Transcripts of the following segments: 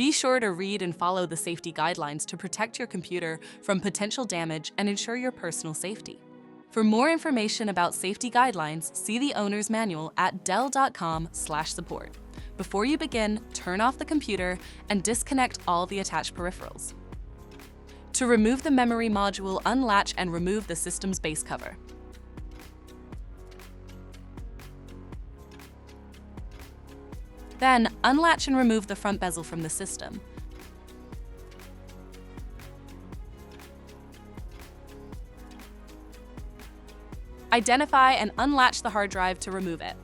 Be sure to read and follow the safety guidelines to protect your computer from potential damage and ensure your personal safety. For more information about safety guidelines, see the owner's manual at dell.com/support. Before you begin, turn off the computer and disconnect all the attached peripherals. To remove the memory module, unlatch and remove the system's base cover. Then, unlatch and remove the front bezel from the system. Identify and unlatch the hard drive to remove it.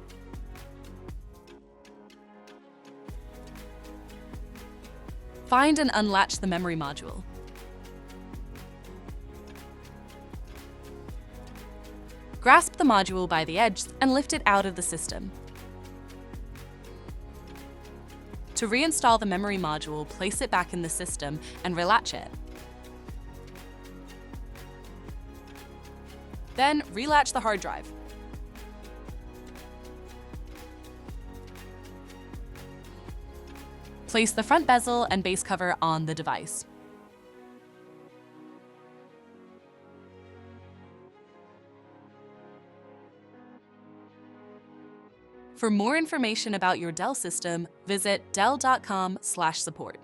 Find and unlatch the memory module. Grasp the module by the edge and lift it out of the system. To reinstall the memory module, place it back in the system and relatch it. Then, relatch the hard drive. Place the front bezel and base cover on the device. For more information about your Dell system, visit dell.com/support.